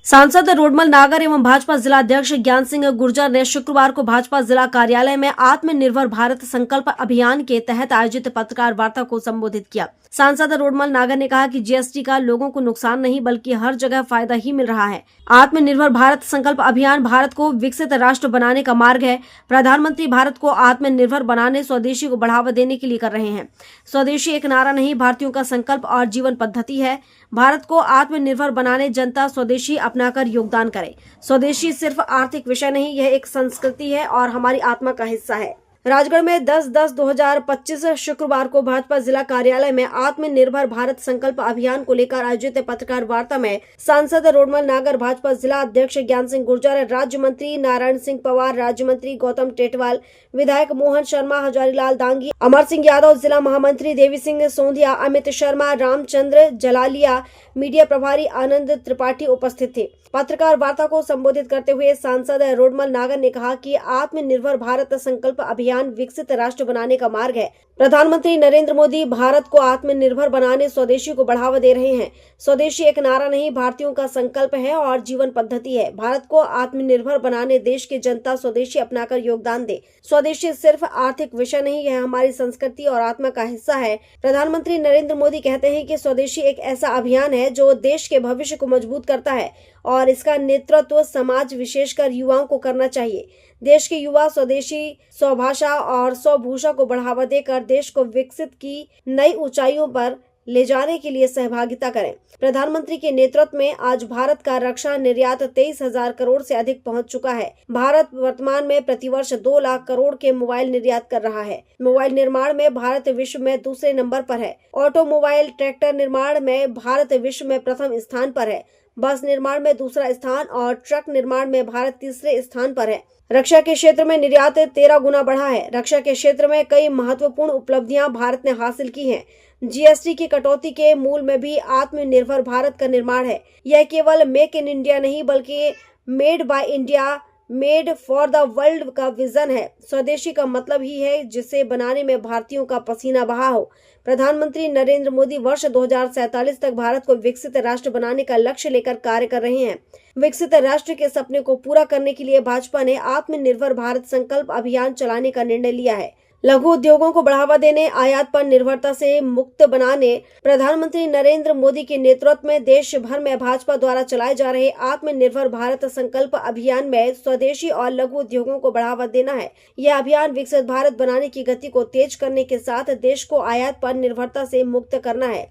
सांसद रोडमल नागर एवं भाजपा जिला अध्यक्ष ज्ञान सिंह गुर्जर ने शुक्रवार को भाजपा जिला कार्यालय में आत्मनिर्भर भारत संकल्प अभियान के तहत आयोजित पत्रकार वार्ता को संबोधित किया। सांसद रोडमल नागर ने कहा कि जीएसटी का लोगों को नुकसान नहीं बल्कि हर जगह फायदा ही मिल रहा है। आत्मनिर्भर भारत संकल्प अभियान भारत को विकसित राष्ट्र बनाने का मार्ग है। प्रधानमंत्री भारत को आत्मनिर्भर बनाने, स्वदेशी को बढ़ावा देने के लिए कर रहे हैं। स्वदेशी एक नारा नहीं, भारतीयों का संकल्प और जीवन पद्धति है। भारत को आत्मनिर्भर बनाने जनता स्वदेशी अपनाकर योगदान करे। स्वदेशी सिर्फ आर्थिक विषय नहीं, यह एक संस्कृति है और हमारी आत्मा का हिस्सा है। राजगढ़ में 10/10/2025 शुक्रवार को भाजपा जिला कार्यालय में आत्मनिर्भर भारत संकल्प अभियान को लेकर आयोजित पत्रकार वार्ता में सांसद रोडमल नागर, भाजपा जिला अध्यक्ष ज्ञान सिंह गुर्जर, राज्य मंत्री नारायण सिंह पवार, राज्य मंत्री गौतम टेटवाल, विधायक मोहन शर्मा, हजारीलाल दांगी, अमर सिंह यादव, जिला महामंत्री देवी सिंह सोंधिया, अमित शर्मा, रामचंद्र जलालिया, मीडिया प्रभारी आनंद त्रिपाठी उपस्थित थे। पत्रकार वार्ता को संबोधित करते हुए सांसद रोडमल नागर ने कहा कि आत्मनिर्भर भारत संकल्प अभियान विकसित राष्ट्र बनाने का मार्ग है। प्रधानमंत्री नरेंद्र मोदी भारत को आत्मनिर्भर बनाने, स्वदेशी को बढ़ावा दे रहे हैं। स्वदेशी एक नारा नहीं, भारतीयों का संकल्प है और जीवन पद्धति है। भारत को आत्मनिर्भर बनाने देश की जनता स्वदेशी अपनाकर योगदान दे। स्वदेशी सिर्फ आर्थिक विषय नहीं, यह हमारी संस्कृति और आत्मा का हिस्सा है। प्रधानमंत्री नरेंद्र मोदी कहते हैं कि स्वदेशी एक ऐसा अभियान है जो देश के भविष्य को मजबूत करता है और इसका नेतृत्व समाज विशेषकर युवाओं को करना चाहिए। देश के युवा स्वदेशी, स्वभाषा और स्वभूषा को बढ़ावा देकर देश को विकसित की नई ऊंचाइयों पर ले जाने के लिए सहभागिता करें। प्रधानमंत्री के नेतृत्व में आज भारत का रक्षा निर्यात 23,000 करोड़ से अधिक पहुंच चुका है। भारत वर्तमान में प्रतिवर्ष 2 लाख करोड़ के मोबाइल निर्यात कर रहा है। मोबाइल निर्माण में भारत विश्व में दूसरे नंबर पर है। ऑटोमोबाइल ट्रैक्टर निर्माण में भारत विश्व में प्रथम स्थान पर है। बस निर्माण में दूसरा स्थान और ट्रक निर्माण में भारत तीसरे स्थान पर है। रक्षा के क्षेत्र में निर्यात 13 गुना बढ़ा है। रक्षा के क्षेत्र में कई महत्वपूर्ण उपलब्धियां भारत ने हासिल की हैं। जीएसटी की कटौती के मूल में भी आत्मनिर्भर भारत का निर्माण है। यह केवल मेक इन इंडिया नहीं बल्कि made by India, made for the world का विजन है। स्वदेशी का मतलब ही है जिसे बनाने में भारतीयों का पसीना बहा हो। प्रधानमंत्री नरेंद्र मोदी वर्ष 2047 तक भारत को विकसित राष्ट्र बनाने का लक्ष्य लेकर कार्य कर रहे हैं। विकसित राष्ट्र के सपने को पूरा करने के लिए भाजपा ने आत्मनिर्भर भारत संकल्प अभियान चलाने का निर्णय लिया है। लघु उद्योगों को बढ़ावा देने, आयात पर निर्भरता से मुक्त बनाने, प्रधानमंत्री नरेंद्र मोदी के नेतृत्व में देश भर में भाजपा द्वारा चलाए जा रहे आत्मनिर्भर भारत संकल्प अभियान में स्वदेशी और लघु उद्योगों को बढ़ावा देना है। यह अभियान विकसित भारत बनाने की गति को तेज करने के साथ देश को आयात पर निर्भरता से मुक्त करना है।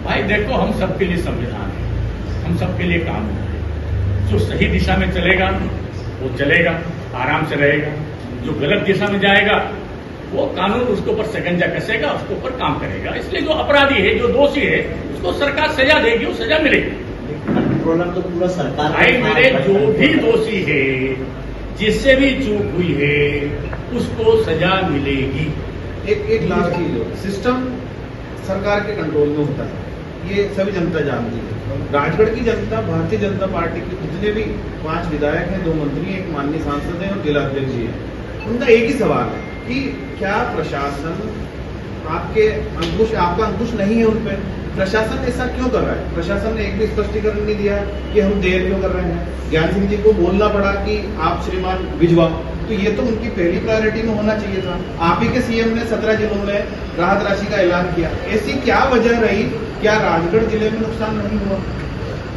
भाई देखो, हम सबके लिए संविधान है, हम सबके लिए कानून है। जो सही दिशा में चलेगा वो चलेगा, आराम से रहेगा। जो गलत दिशा में जाएगा वो कानून उसके ऊपर शिकंजा कसेगा, उसके ऊपर काम करेगा। इसलिए जो अपराधी है, जो दोषी है, उसको सरकार सजा देगी, वो सजा मिलेगी। कंट्रोलर तो पूरा सरकार। भाई मेरे, जो भी दोषी है, जिससे भी चूक हुई है, उसको सजा मिलेगी। एक लास्ट चीज हो, सिस्टम सरकार के कंट्रोल में होता है, ये सभी जनता जानती है। राजगढ़ की जनता, भारतीय जनता पार्टी के जितने भी 5 विधायक हैं, 2 मंत्री हैं, एक माननीय सांसद हैं और जिलाध्यक्ष जी हैं, उनका एक ही सवाल है कि क्या प्रशासन आपका अंकुश नहीं है उन पर? प्रशासन ऐसा क्यों कर रहा है? प्रशासन ने एक भी स्पष्टीकरण नहीं दिया कि हम देर क्यों कर रहे हैं। ज्ञान सिंह जी को बोलना पड़ा कि आप श्रीमान भिजवाओ, तो ये तो उनकी पहली प्रायोरिटी में होना चाहिए था। आप ही के सीएम ने 17 जिलों में राहत राशि का ऐलान किया। ऐसी क्या वजह रही? क्या राजगढ़ जिले में नुकसान नहीं हुआ?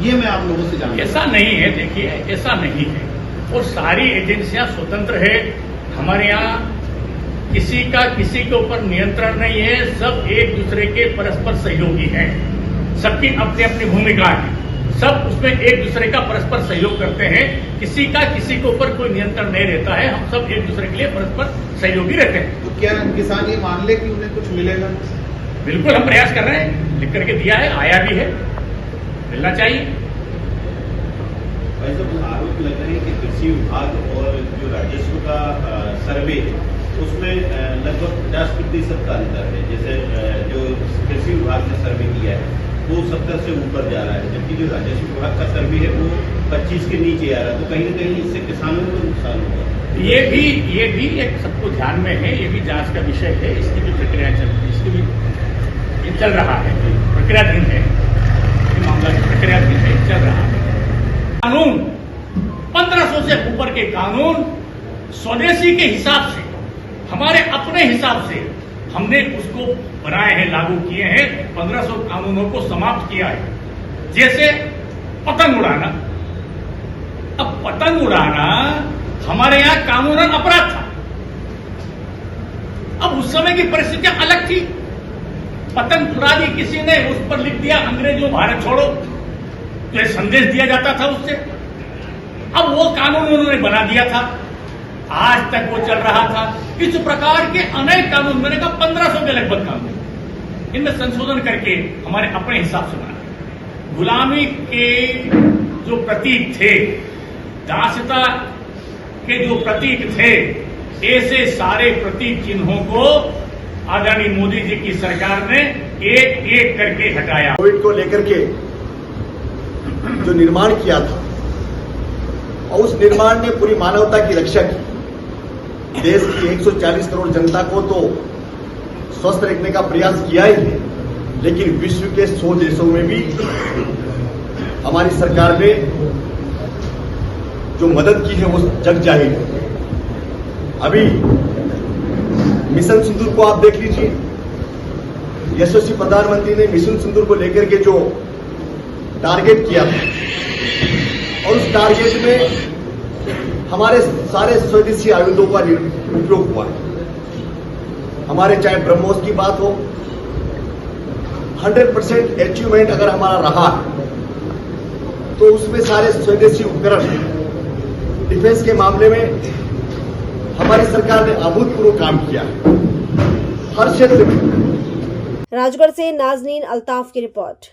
ये मैं आप लोगों से जानूं। ऐसा नहीं है, देखिए ऐसा नहीं है, और सारी एजेंसियां स्वतंत्र है। हमारे यहाँ किसी का किसी के ऊपर नियंत्रण नहीं है, सब एक दूसरे के परस्पर सहयोगी हैं। सबकी अपनी अपनी भूमिका है, सब उसमें एक दूसरे का परस्पर सहयोग करते हैं। किसी का किसी के ऊपर कोई नियंत्रण नहीं रहता है, हम सब एक दूसरे के लिए परस्पर सहयोगी रहते हैं। तो क्या किसान ये मान ले कि उन्हें कुछ मिलेगा? बिल्कुल, हम प्रयास कर रहे हैं, लिख करके दिया है, आया भी है, मिलना चाहिए। भाई साहब, आरोप लग रहे हैं कि कृषि विभाग और जो राजस्व का सर्वे उसमें लगभग 50% का अंतर है। जैसे जो कृषि विभाग ने सर्वे किया है वो 70 से ऊपर जा रहा है, जबकि जो राजस्व विभाग का सर्वे है वो 25 के नीचे आ रहा है। तो कहीं न कहीं इससे किसानों को नुकसान होगा। ये भी एक सबको ध्यान में है, ये भी जांच का विषय है। इसकी भी प्रक्रिया चल रही है, इसकी भी चल रहा है, प्रक्रियाधीन है। कानून स्वदेशी के हिसाब से, हमारे अपने हिसाब से हमने उसको बनाए हैं, लागू किए हैं, 1500 कानूनों को समाप्त किया है। जैसे पतंग उड़ाना। अब पतंग उड़ाना हमारे यहां कानूनन अपराध था। अब उस समय की परिस्थितियां अलग थी। पतंग उड़ा दी किसी ने, उस पर लिख दिया अंग्रेजों भारत छोड़ो, तो यह संदेश दिया जाता था उससे। अब वो कानून उन्होंने बना दिया था, आज तक वो चल रहा था। इस प्रकार के अनेक कानून, मैंने कहा 1500 के लगभग कानून, इनमें संशोधन करके हमारे अपने हिसाब से बना। गुलामी के जो प्रतीक थे, दासता के जो प्रतीक थे, ऐसे सारे प्रतीक चिन्हों को आदरणीय मोदी जी की सरकार ने एक एक करके हटाया। कोविड को लेकर के जो निर्माण किया था और उस निर्माण ने पूरी मानवता की रक्षा की। देश की 140 करोड़ जनता को तो स्वस्थ रखने का प्रयास किया ही है, लेकिन विश्व के 100 देशों में भी हमारी सरकार ने जो मदद की है वो जग जाहिर है। अभी मिशन सिंदूर को आप देख लीजिए, यशस्वी प्रधानमंत्री ने मिशन सिंदूर को लेकर के जो टारगेट किया था, और उस टारगेट में हमारे सारे स्वदेशी आयुधों का उपयोग हुआ है। हमारे चाहे ब्रह्मोस की बात हो, 100% अचीवमेंट अगर हमारा रहा है, तो उसमें सारे स्वदेशी उपकरण डिफेंस के मामले में हमारी सरकार ने अभूतपूर्व काम किया है हर क्षेत्र में। राजगढ़ से नाजनीन अल्ताफ की रिपोर्ट।